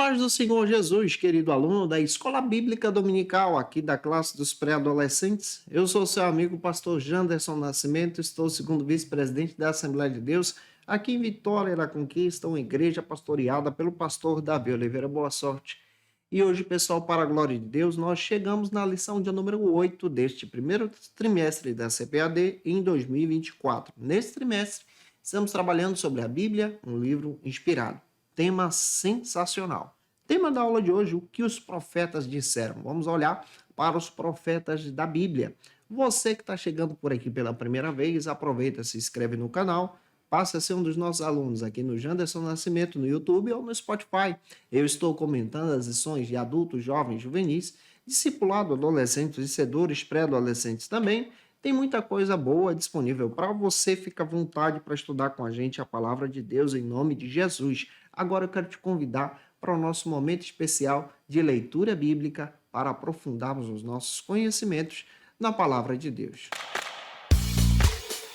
paz do Senhor Jesus, querido aluno da Escola Bíblica Dominical, aqui da classe dos pré-adolescentes. Eu sou seu amigo, pastor Janderson Nascimento, estou segundo vice-presidente da Assembleia de Deus, aqui em Vitória da Conquista, uma igreja pastoreada pelo pastor Davi Oliveira. Boa sorte. E hoje, pessoal, para a glória de Deus, nós chegamos na lição de número 8 deste primeiro trimestre da CPAD em 2024. Neste trimestre, estamos trabalhando sobre a Bíblia, um livro inspirado. Tema sensacional. Tema da aula de hoje, o que os profetas disseram. Vamos olhar para os profetas da Bíblia. Você que está chegando por aqui pela primeira vez, aproveita, se inscreve no canal, passa a ser um dos nossos alunos aqui no Janderson Nascimento, no YouTube ou no Spotify. Eu estou comentando as lições de adultos, jovens, juvenis, discipulado, adolescentes, vencedores, pré-adolescentes também. Tem muita coisa boa disponível para você. Fica à vontade para estudar com a gente a palavra de Deus em nome de Jesus. Agora eu quero te convidar para o nosso momento especial de leitura bíblica para aprofundarmos os nossos conhecimentos na palavra de Deus.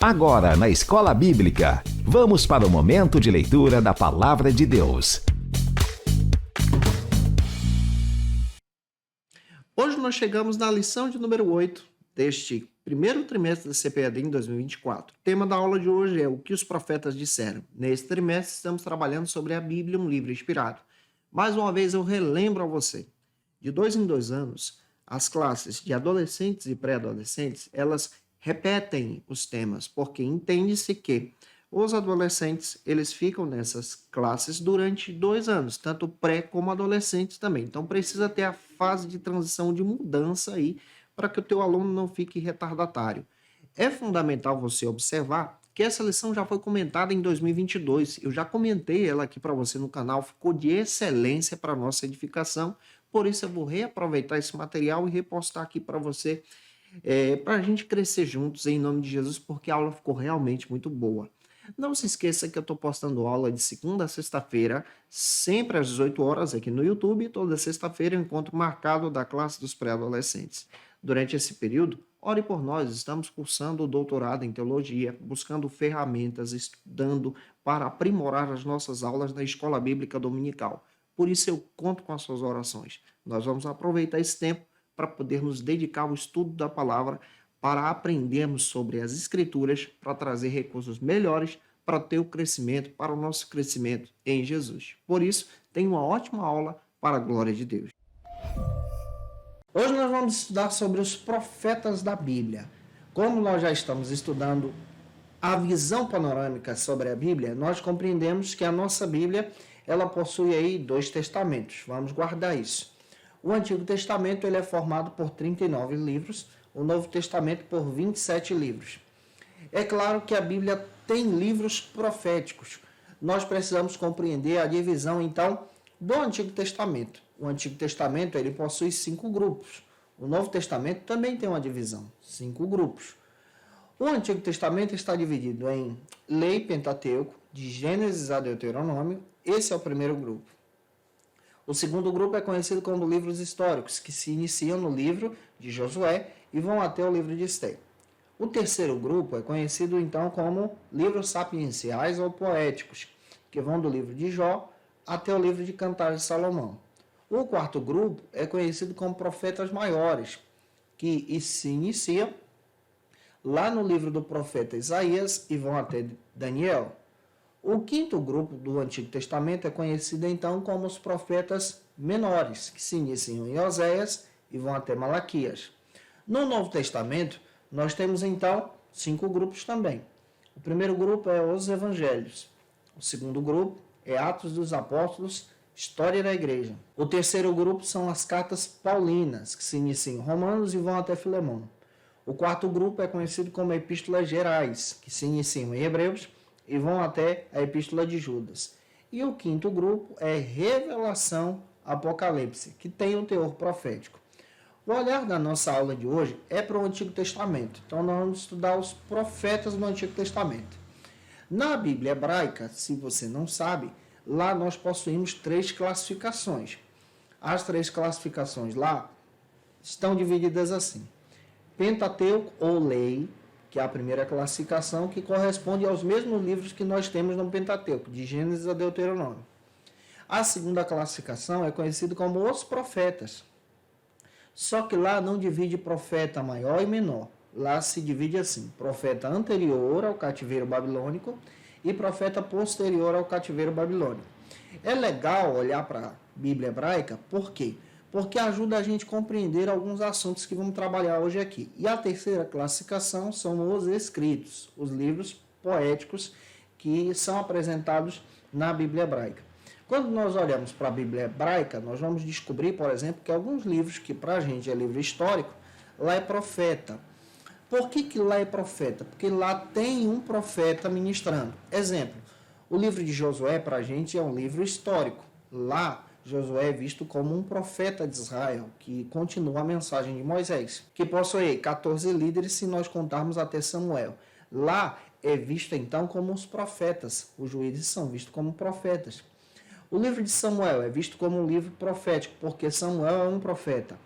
Agora, na Escola Bíblica, vamos para o momento de leitura da palavra de Deus. Hoje nós chegamos na lição de número 8 deste primeiro trimestre da CPAD em 2024. O tema da aula de hoje é o que os profetas disseram. Neste trimestre estamos trabalhando sobre a Bíblia, um livro inspirado. Mais uma vez eu relembro a você, de 2 em 2 anos, as classes de adolescentes e pré-adolescentes, elas repetem os temas, porque entende-se que os adolescentes, eles ficam nessas classes durante 2 anos, tanto pré como adolescentes também. Então precisa ter a fase de transição, de mudança aí, para que o teu aluno não fique retardatário. É fundamental você observar que essa lição já foi comentada em 2022. Eu já comentei ela aqui para você no canal, ficou de excelência para a nossa edificação. Por isso eu vou reaproveitar esse material e repostar aqui para você, para a gente crescer juntos em nome de Jesus, porque a aula ficou realmente muito boa. Não se esqueça que eu estou postando aula de segunda a sexta-feira, sempre às 18 horas aqui no YouTube. Toda sexta-feira eu encontro marcado da classe dos pré-adolescentes. Durante esse período, ore por nós, estamos cursando o doutorado em teologia, buscando ferramentas, estudando para aprimorar as nossas aulas na Escola Bíblica Dominical. Por isso eu conto com as suas orações. Nós vamos aproveitar esse tempo para poder nos dedicar ao estudo da palavra, para aprendermos sobre as Escrituras, para trazer recursos melhores para o teu crescimento, para o nosso crescimento em Jesus. Por isso, tenha uma ótima aula para a glória de Deus. Hoje nós vamos estudar sobre os profetas da Bíblia. Como nós já estamos estudando a visão panorâmica sobre a Bíblia, nós compreendemos que a nossa Bíblia, ela possui aí 2 testamentos. Vamos guardar isso. O Antigo Testamento ele é formado por 39 livros, o Novo Testamento por 27 livros. É claro que a Bíblia tem livros proféticos. Nós precisamos compreender a divisão, então, do Antigo Testamento. O Antigo Testamento ele possui 5 grupos. O Novo Testamento também tem uma divisão, 5 grupos. O Antigo Testamento está dividido em Lei, Pentateuco, de Gênesis a Deuteronômio. Esse é o primeiro grupo. O segundo grupo é conhecido como livros históricos, que se iniciam no livro de Josué e vão até o livro de Esther. O terceiro grupo é conhecido então como livros sapienciais ou poéticos, que vão do livro de Jó até o livro de Cantares de Salomão. O quarto grupo é conhecido como profetas maiores, que se iniciam lá no livro do profeta Isaías e vão até Daniel. O quinto grupo do Antigo Testamento é conhecido então como os profetas menores, que se iniciam em Oséias e vão até Malaquias. No Novo Testamento, nós temos então 5 grupos também. O primeiro grupo é os Evangelhos. O segundo grupo é Atos dos Apóstolos, História da Igreja. O terceiro grupo são as cartas paulinas, que se iniciam em Romanos e vão até Filemão. O quarto grupo é conhecido como Epístolas Gerais, que se iniciam em Hebreus e vão até a Epístola de Judas. E o quinto grupo é Revelação Apocalipse, que tem um teor profético. O olhar da nossa aula de hoje é para o Antigo Testamento. Então nós vamos estudar os profetas do Antigo Testamento. Na Bíblia hebraica, se você não sabe, lá nós possuímos 3 classificações. As 3 classificações lá estão divididas assim: Pentateuco ou Lei, que é a primeira classificação, que corresponde aos mesmos livros que nós temos no Pentateuco, de Gênesis a Deuteronômio. A segunda classificação é conhecida como os profetas. Só que lá não divide profeta maior e menor. Lá se divide assim: profeta anterior ao cativeiro babilônico e profeta posterior ao cativeiro babilônico. É legal olhar para a Bíblia hebraica, por quê? Porque ajuda a gente a compreender alguns assuntos que vamos trabalhar hoje aqui. E a terceira classificação são os escritos, os livros poéticos que são apresentados na Bíblia hebraica. Quando nós olhamos para a Bíblia hebraica, nós vamos descobrir, por exemplo, que alguns livros que para a gente é livro histórico, lá é profeta. Por que lá é profeta? Porque lá tem um profeta ministrando. Exemplo, o livro de Josué para a gente é um livro histórico. Lá, Josué é visto como um profeta de Israel, que continua a mensagem de Moisés, que possui 14 líderes se nós contarmos até Samuel. Lá é visto então como os profetas, os juízes são vistos como profetas. O livro de Samuel é visto como um livro profético, porque Samuel é um profeta.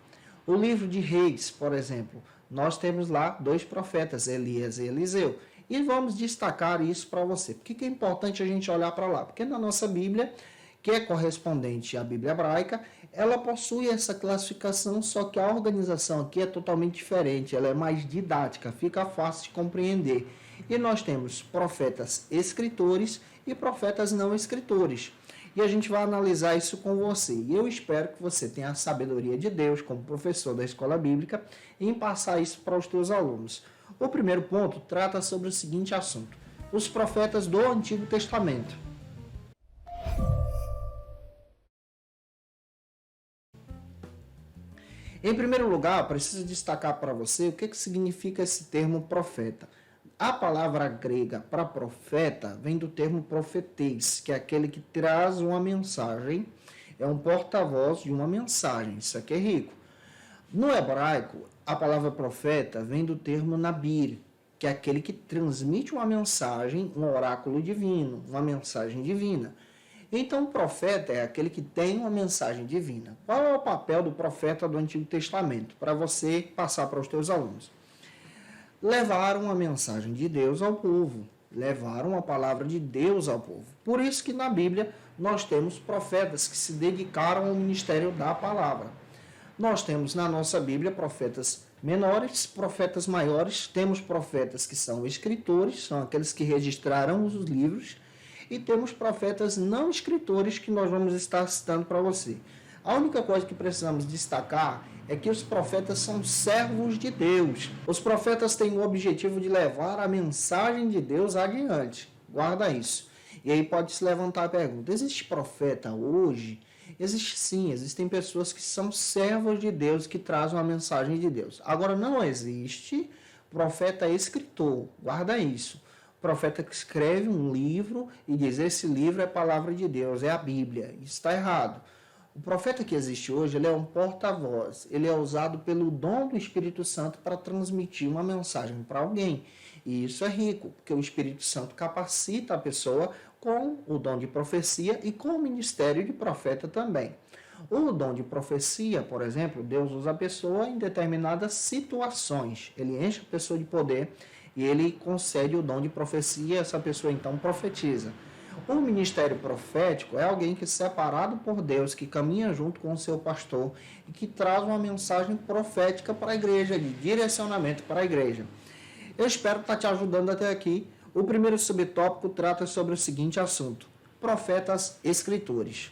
O livro de Reis, por exemplo, nós temos lá 2 profetas, Elias e Eliseu. E vamos destacar isso para você. Por que é importante a gente olhar para lá? Porque na nossa Bíblia, que é correspondente à Bíblia hebraica, ela possui essa classificação, só que a organização aqui é totalmente diferente, ela é mais didática, fica fácil de compreender. E nós temos profetas escritores e profetas não escritores. E a gente vai analisar isso com você. E eu espero que você tenha a sabedoria de Deus, como professor da escola bíblica, em passar isso para os teus alunos. O primeiro ponto trata sobre o seguinte assunto: os profetas do Antigo Testamento. Em primeiro lugar, preciso destacar para você o que significa esse termo profeta. A palavra grega para profeta vem do termo profetês, que é aquele que traz uma mensagem, é um porta-voz de uma mensagem. Isso aqui é rico. No hebraico, a palavra profeta vem do termo nabir, que é aquele que transmite uma mensagem, um oráculo divino, uma mensagem divina. Então, o profeta é aquele que tem uma mensagem divina. Qual é o papel do profeta do Antigo Testamento? Para você passar para os teus alunos. Levar uma mensagem de Deus ao povo. Levar uma palavra de Deus ao povo. Por isso que na Bíblia nós temos profetas que se dedicaram ao ministério da palavra. Nós temos na nossa Bíblia profetas menores, profetas maiores. Temos profetas que são escritores, são aqueles que registraram os livros. E temos profetas não escritores que nós vamos estar citando para você. A única coisa que precisamos destacar é que os profetas são servos de Deus. Os profetas têm o objetivo de levar a mensagem de Deus adiante. Guarda isso. E aí pode se levantar a pergunta: existe profeta hoje? Existe sim, existem pessoas que são servos de Deus, que trazem a mensagem de Deus. Agora, não existe profeta escritor. Guarda isso. Profeta que escreve um livro e diz: esse livro é a palavra de Deus, é a Bíblia. Isso está errado. O profeta que existe hoje, ele é um porta-voz. Ele é usado pelo dom do Espírito Santo para transmitir uma mensagem para alguém. E isso é rico, porque o Espírito Santo capacita a pessoa com o dom de profecia e com o ministério de profeta também. O dom de profecia, por exemplo, Deus usa a pessoa em determinadas situações. Ele enche a pessoa de poder e ele concede o dom de profecia, essa pessoa então profetiza. O ministério profético é alguém que é separado por Deus, que caminha junto com o seu pastor e que traz uma mensagem profética para a igreja, de direcionamento para a igreja. Eu espero estar te ajudando até aqui. O primeiro subtópico trata sobre o seguinte assunto: profetas escritores.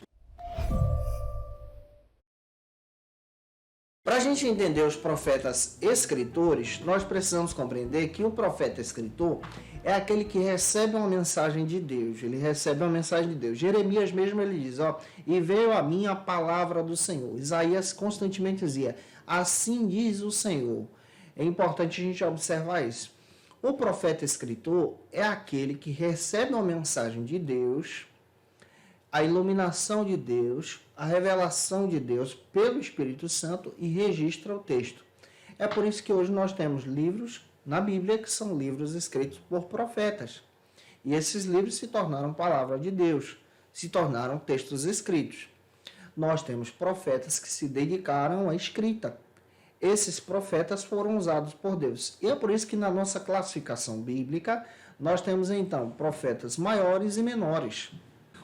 Para a gente entender os profetas escritores, nós precisamos compreender que o profeta escritor é aquele que recebe uma mensagem de Deus. Ele recebe uma mensagem de Deus. Jeremias mesmo ele diz: e veio a mim a palavra do Senhor. Isaías constantemente dizia: assim diz o Senhor. É importante a gente observar isso. O profeta escritor é aquele que recebe uma mensagem de Deus, a iluminação de Deus, a revelação de Deus pelo Espírito Santo e registra o texto. É por isso que hoje nós temos livros na Bíblia que são livros escritos por profetas. E esses livros se tornaram palavra de Deus, se tornaram textos escritos. Nós temos profetas que se dedicaram à escrita. Esses profetas foram usados por Deus. E é por isso que na nossa classificação bíblica nós temos então profetas maiores e menores.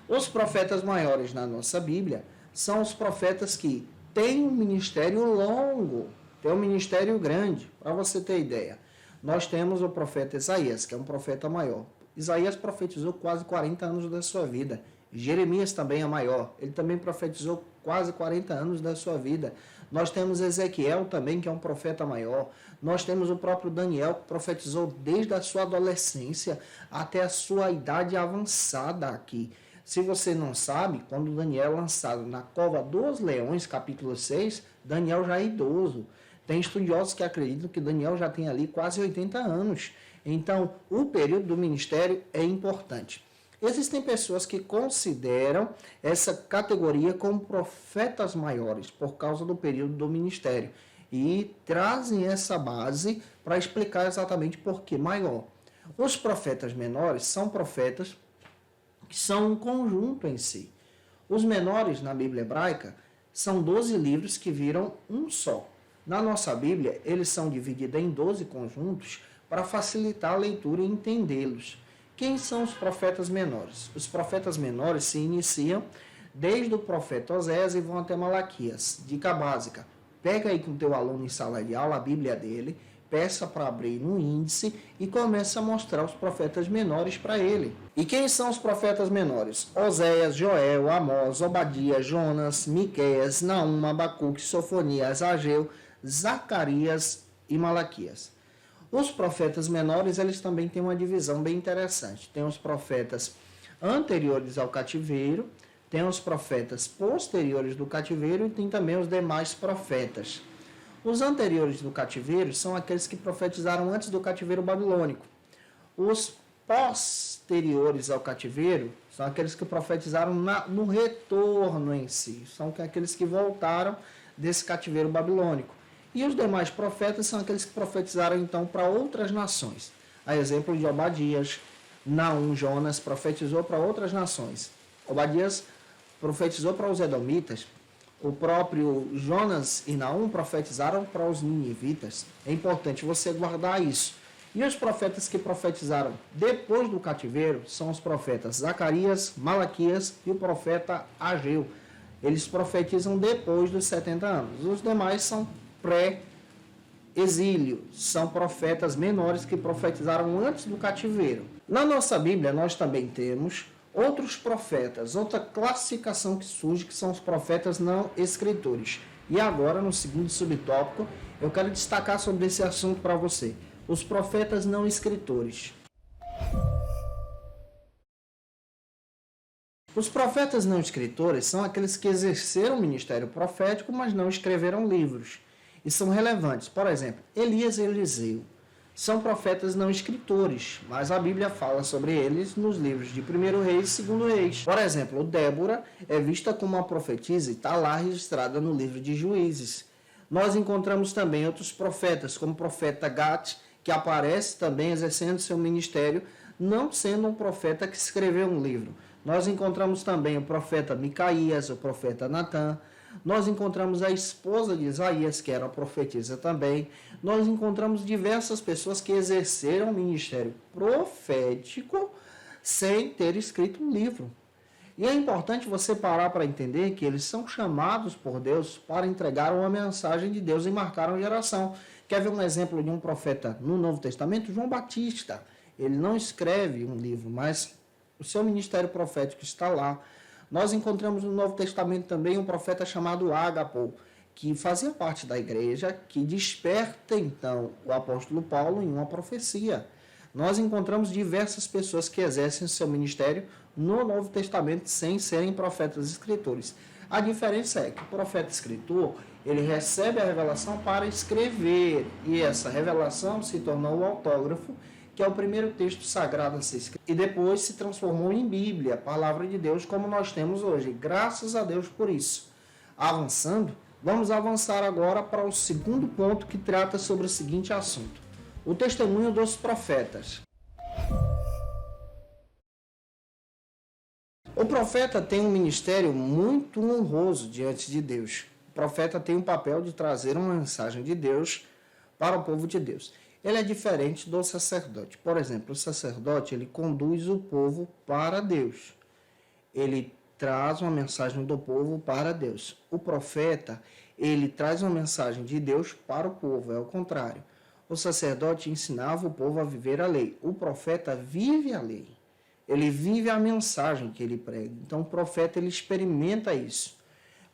Os profetas maiores na nossa Bíblia são os profetas que têm um ministério longo, têm um ministério grande. Para você ter ideia, nós temos o profeta Isaías, que é um profeta maior. Isaías profetizou quase 40 anos da sua vida. Jeremias também é maior, ele também profetizou quase 40 anos da sua vida. Nós temos Ezequiel também, que é um profeta maior. Nós temos o próprio Daniel, que profetizou desde a sua adolescência até a sua idade avançada aqui. Se você não sabe, quando Daniel é lançado na cova dos leões, capítulo 6, Daniel já é idoso. Tem estudiosos que acreditam que Daniel já tem ali quase 80 anos. Então, o período do ministério é importante. Existem pessoas que consideram essa categoria como profetas maiores por causa do período do ministério e trazem essa base para explicar exatamente por que maior. Os profetas menores são profetas que são um conjunto em si. Os menores na Bíblia hebraica são 12 livros que viram um só. Na nossa Bíblia, eles são divididos em 12 conjuntos para facilitar a leitura e entendê-los. Quem são os profetas menores? Os profetas menores se iniciam desde o profeta Oséias e vão até Malaquias. Dica básica: pega aí com o teu aluno em sala de aula a Bíblia dele, peça para abrir no índice e começa a mostrar os profetas menores para ele. E quem são os profetas menores? Oséias, Joel, Amós, Obadias, Jonas, Miqueias, Naum, Abacuque, Sofonias, Ageu, Zacarias e Malaquias. Os profetas menores, eles também têm uma divisão bem interessante. Tem os profetas anteriores ao cativeiro, tem os profetas posteriores do cativeiro e tem também os demais profetas. Os anteriores do cativeiro são aqueles que profetizaram antes do cativeiro babilônico. Os posteriores ao cativeiro são aqueles que profetizaram no retorno em si. São aqueles que voltaram desse cativeiro babilônico. E os demais profetas são aqueles que profetizaram então para outras nações. A exemplo de Obadias, Naum, Jonas profetizou para outras nações. Obadias profetizou para os edomitas. O próprio Jonas e Naum profetizaram para os ninivitas. É importante você guardar isso. E os profetas que profetizaram depois do cativeiro são os profetas Zacarias, Malaquias e o profeta Ageu. Eles profetizam depois dos 70 anos. Os demais são pré-exílio, são profetas menores que profetizaram antes do cativeiro. Na nossa Bíblia, nós também temos outros profetas, outra classificação que surge, que são os profetas não escritores. E agora, no segundo subtópico, eu quero destacar sobre esse assunto para você. Os profetas não escritores. Os profetas não escritores são aqueles que exerceram o ministério profético, mas não escreveram livros. E são relevantes. Por exemplo, Elias e Eliseu são profetas não escritores, mas a Bíblia fala sobre eles nos livros de 1 Reis e 2 Reis. Por exemplo, Débora é vista como uma profetisa e está lá registrada no livro de Juízes. Nós encontramos também outros profetas, como o profeta Gat, que aparece também exercendo seu ministério, não sendo um profeta que escreveu um livro. Nós encontramos também o profeta Micaías, o profeta Natã. Nós encontramos a esposa de Isaías, que era profetisa também. Nós encontramos diversas pessoas que exerceram o ministério profético sem ter escrito um livro. E é importante você parar para entender que eles são chamados por Deus para entregar uma mensagem de Deus e marcar uma geração. Quer ver um exemplo de um profeta no Novo Testamento? João Batista. Ele não escreve um livro, mas o seu ministério profético está lá. Nós encontramos no Novo Testamento também um profeta chamado Ágapo, que fazia parte da igreja, que desperta então o apóstolo Paulo em uma profecia. Nós encontramos diversas pessoas que exercem seu ministério no Novo Testamento sem serem profetas escritores. A diferença é que o profeta escritor, ele recebe a revelação para escrever, e essa revelação se tornou o autógrafo, que é o primeiro texto sagrado a ser escrito, e depois se transformou em Bíblia, a palavra de Deus, como nós temos hoje. Graças a Deus por isso. Avançando, vamos avançar agora para o segundo ponto, que trata sobre o seguinte assunto: o testemunho dos profetas. O profeta tem um ministério muito honroso diante de Deus. O profeta tem o papel de trazer uma mensagem de Deus para o povo de Deus. Ele é diferente do sacerdote. Por exemplo, o sacerdote, ele conduz o povo para Deus. ele traz uma mensagem do povo para Deus. O profeta, ele traz uma mensagem de Deus para o povo, é o contrário. O sacerdote ensinava o povo a viver a lei. O profeta vive a lei. Ele vive a mensagem que ele prega. Então, o profeta, ele experimenta isso.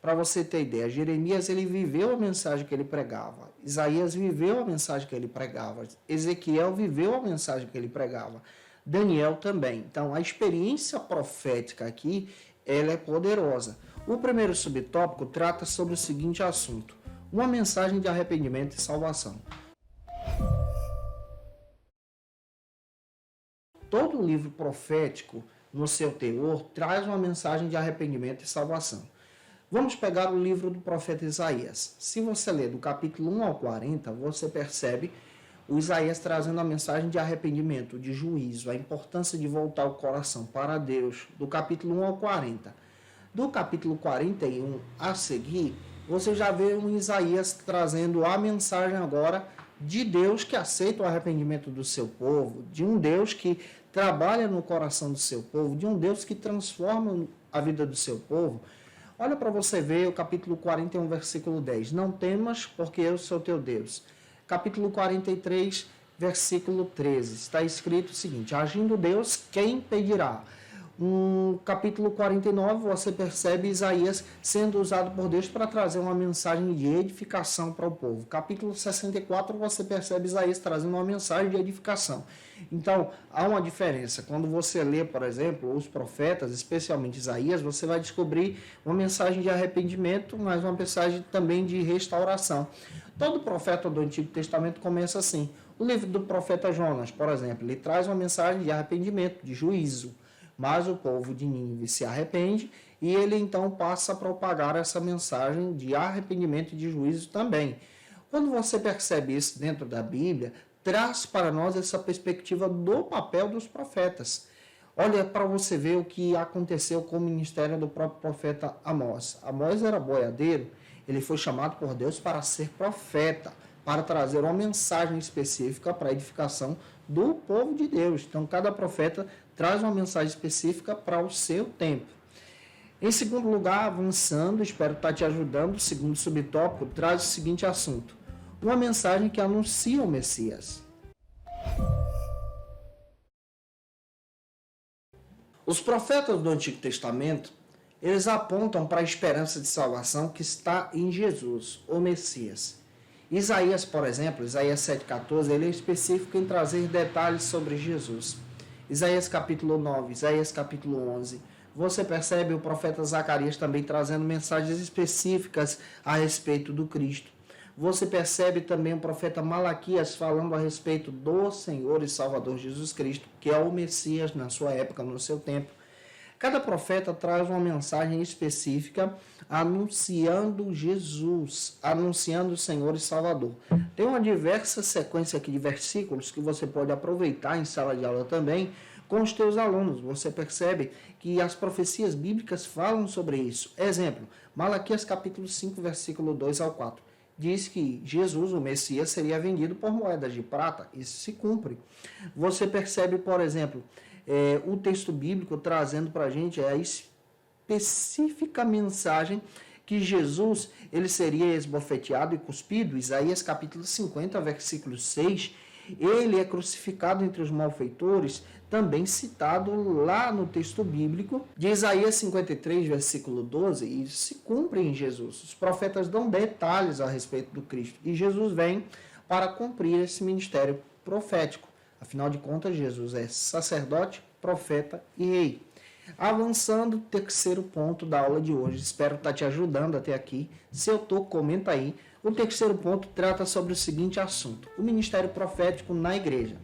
Para você ter ideia, Jeremias, ele viveu a mensagem que ele pregava. Isaías viveu a mensagem que ele pregava. Ezequiel viveu a mensagem que ele pregava. Daniel também. Então, a experiência profética aqui, ela é poderosa. O primeiro subtópico trata sobre o seguinte assunto: uma mensagem de arrependimento e salvação. Todo livro profético, no seu teor, traz uma mensagem de arrependimento e salvação. Vamos pegar o livro do profeta Isaías. Se você ler do capítulo 1 ao 40, você percebe o Isaías trazendo a mensagem de arrependimento, de juízo, a importância de voltar o coração para Deus, do capítulo 1 ao 40. Do capítulo 41 a seguir, você já vê um Isaías trazendo a mensagem agora de Deus que aceita o arrependimento do seu povo, de um Deus que trabalha no coração do seu povo, de um Deus que transforma a vida do seu povo. Olha para você ver o capítulo 41, versículo 10. Não temas, porque eu sou teu Deus. Capítulo 43, versículo 13. Está escrito o seguinte: agindo Deus, quem impedirá? No capítulo 49, você percebe Isaías sendo usado por Deus para trazer uma mensagem de edificação para o povo. Capítulo 64, você percebe Isaías trazendo uma mensagem de edificação. Então, há uma diferença. Quando você lê, por exemplo, os profetas, especialmente Isaías, você vai descobrir uma mensagem de arrependimento, mas uma mensagem também de restauração. Todo profeta do Antigo Testamento começa assim. O livro do profeta Jonas, por exemplo, ele traz uma mensagem de arrependimento, de juízo. Mas o povo de Nínive se arrepende e ele então passa a propagar essa mensagem de arrependimento e de juízo também. Quando você percebe isso dentro da Bíblia, traz para nós essa perspectiva do papel dos profetas. Olha para você ver o que aconteceu com o ministério do próprio profeta Amós. Amós era boiadeiro, ele foi chamado por Deus para ser profeta, para trazer uma mensagem específica para a edificação do povo de Deus. Então, cada profeta traz uma mensagem específica para o seu tempo. Em segundo lugar, avançando, espero estar te ajudando, o segundo subtópico traz o seguinte assunto: uma mensagem que anuncia o Messias. Os profetas do Antigo Testamento, eles apontam para a esperança de salvação que está em Jesus, o Messias. Isaías, por exemplo, Isaías 7,14, ele é específico em trazer detalhes sobre Jesus. Isaías capítulo 9, Isaías capítulo 11. Você percebe o profeta Zacarias também trazendo mensagens específicas a respeito do Cristo. Você percebe também o profeta Malaquias falando a respeito do Senhor e Salvador Jesus Cristo, que é o Messias na sua época, no seu tempo. Cada profeta traz uma mensagem específica anunciando Jesus, anunciando o Senhor e Salvador. Tem uma diversa sequência aqui de versículos que você pode aproveitar em sala de aula também com os teus alunos. Você percebe que as profecias bíblicas falam sobre isso. Exemplo, Malaquias capítulo 5, versículo 2 ao 4. Diz que Jesus, o Messias, seria vendido por moedas de prata. Isso se cumpre. Você percebe, por exemplo, o texto bíblico trazendo para a gente a específica mensagem que Jesus ele seria esbofeteado e cuspido. Isaías capítulo 50, versículo 6. Ele é crucificado entre os malfeitores, também citado lá no texto bíblico de Isaías 53, versículo 12, e isso se cumpre em Jesus. Os profetas dão detalhes a respeito do Cristo, e Jesus vem para cumprir esse ministério profético. Afinal de contas, Jesus é sacerdote, profeta e rei. Avançando, terceiro ponto da aula de hoje. Espero estar te ajudando até aqui. Se eu estou, comenta aí. O terceiro ponto trata sobre o seguinte assunto: o ministério profético na igreja.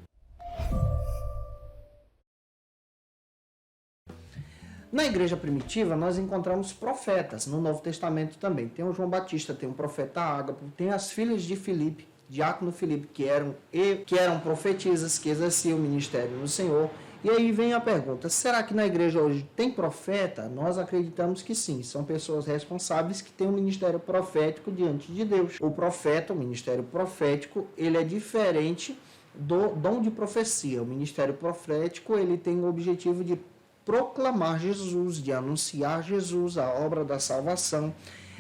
Na igreja primitiva, nós encontramos profetas. No Novo Testamento também. Tem o João Batista, tem o profeta Ágapo, tem as filhas de Filipe, diácono Filipe, que eram profetisas, que exerciam o ministério no Senhor. E aí vem a pergunta: será que na igreja hoje tem profeta? Nós acreditamos que sim, são pessoas responsáveis que têm um ministério profético diante de Deus. O profeta, o ministério profético, ele é diferente do dom de profecia. O ministério profético, ele tem o objetivo de proclamar Jesus, de anunciar Jesus, a obra da salvação.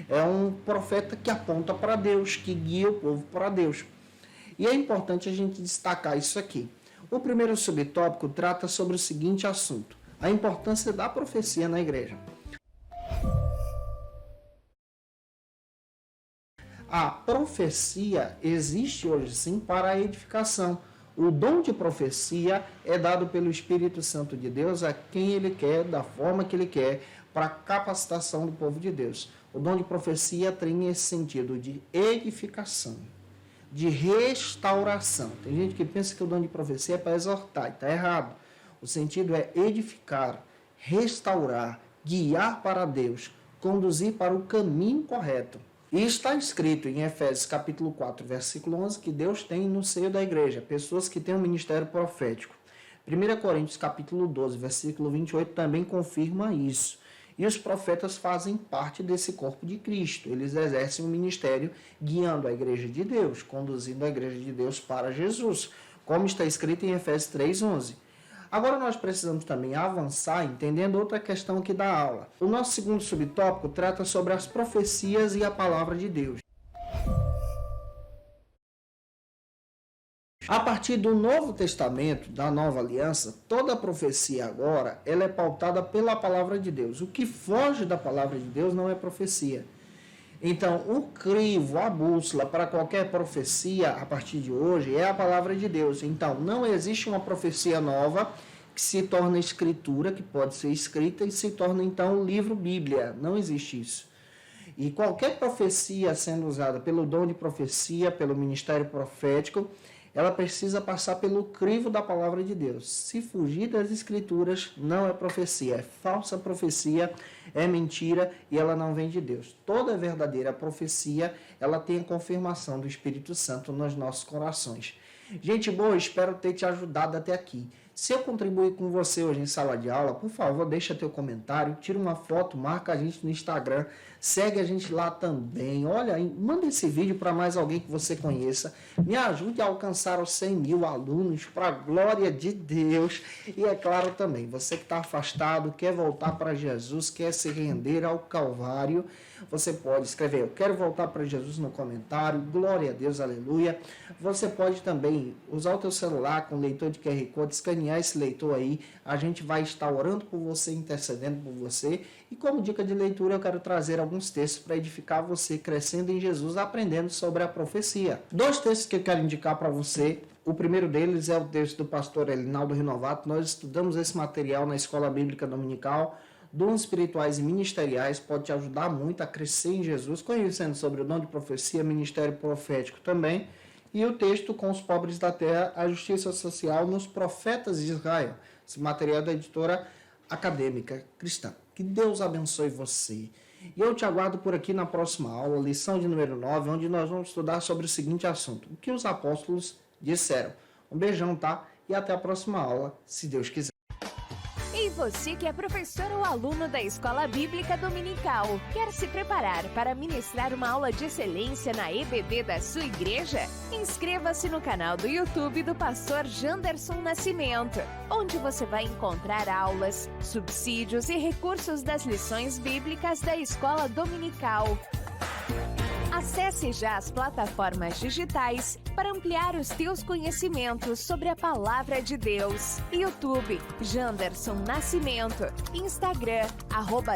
É um profeta que aponta para Deus, que guia o povo para Deus. E é importante a gente destacar isso aqui. O primeiro subtópico trata sobre o seguinte assunto: a importância da profecia na igreja. A profecia existe hoje sim para a edificação. O dom de profecia é dado pelo Espírito Santo de Deus a quem Ele quer, da forma que Ele quer, para a capacitação do povo de Deus. O dom de profecia tem esse sentido de edificação, de restauração. Tem gente que pensa que o dom de profecia é para exortar, e está errado. O sentido é edificar, restaurar, guiar para Deus, conduzir para o caminho correto. E está escrito em Efésios capítulo 4, versículo 11, que Deus tem no seio da igreja pessoas que têm um ministério profético. 1 Coríntios capítulo 12, versículo 28 também confirma isso. E os profetas fazem parte desse corpo de Cristo. Eles exercem um ministério guiando a igreja de Deus, conduzindo a igreja de Deus para Jesus, como está escrito em Efésios 3, 11. Agora nós precisamos também avançar entendendo outra questão aqui da aula. O nosso segundo subtópico trata sobre as profecias e a palavra de Deus. A partir do Novo Testamento, da Nova Aliança, toda a profecia agora ela é pautada pela palavra de Deus. O que foge da palavra de Deus não é profecia. Então, o crivo, a bússola para qualquer profecia, a partir de hoje, é a palavra de Deus. Então, não existe uma profecia nova que se torna escritura, que pode ser escrita e se torna, então, o livro Bíblia. Não existe isso. E qualquer profecia sendo usada pelo dom de profecia, pelo ministério profético, ela precisa passar pelo crivo da palavra de Deus. Se fugir das escrituras, não é profecia, é falsa profecia, é mentira e ela não vem de Deus. Toda verdadeira profecia, ela tem a confirmação do Espírito Santo nos nossos corações. Gente boa, espero ter te ajudado até aqui. Se eu contribuir com você hoje em sala de aula, por favor, deixa teu comentário, tira uma foto, marca a gente no Instagram, segue a gente lá também. Olha, manda esse vídeo para mais alguém que você conheça. Me ajude a alcançar os 100 mil alunos, para a glória de Deus. E é claro também, você que está afastado, quer voltar para Jesus, quer se render ao Calvário, você pode escrever, eu quero voltar para Jesus no comentário, glória a Deus, aleluia. Você pode também usar o teu celular com leitor de QR Code, escanear esse leitor aí, a gente vai estar orando por você, intercedendo por você. E como dica de leitura, eu quero trazer alguns textos para edificar você, crescendo em Jesus, aprendendo sobre a profecia. 2 textos que eu quero indicar para você. O primeiro deles é o texto do pastor Elinaldo Renovato. Nós estudamos esse material na Escola Bíblica Dominical. Dons espirituais e ministeriais pode te ajudar muito a crescer em Jesus, conhecendo sobre o dom de profecia, ministério profético também. E o texto com os pobres da terra, a justiça social nos profetas de Israel. Esse material da editora acadêmica cristã. Que Deus abençoe você. E eu te aguardo por aqui na próxima aula, lição de número 9, onde nós vamos estudar sobre o seguinte assunto: o que os apóstolos disseram. Um beijão, tá? E até a próxima aula, se Deus quiser. E você que é professor ou aluno da Escola Bíblica Dominical, quer se preparar para ministrar uma aula de excelência na EBD da sua igreja? Inscreva-se no canal do YouTube do pastor Janderson Nascimento, onde você vai encontrar aulas, subsídios e recursos das lições bíblicas da Escola Dominical. Acesse já as plataformas digitais para ampliar os teus conhecimentos sobre a Palavra de Deus. YouTube, Janderson Nascimento. Instagram,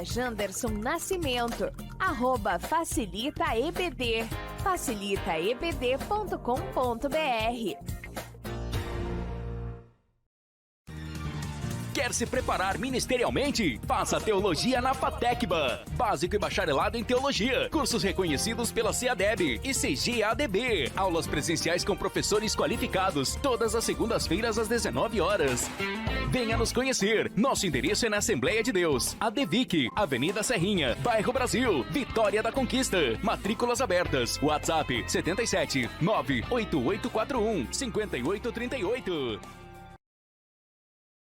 @Janderson Nascimento. @FacilitaEBD. facilitaebd.com.br. Quer se preparar ministerialmente? Faça Teologia na FATECBA. Básico e bacharelado em Teologia. Cursos reconhecidos pela CEADEB e CGADB. Aulas presenciais com professores qualificados. Todas as segundas-feiras às 19 horas. Venha nos conhecer. Nosso endereço é na Assembleia de Deus. ADVIC, Avenida Serrinha, Bairro Brasil, Vitória da Conquista. Matrículas abertas. WhatsApp 77 98841 5838.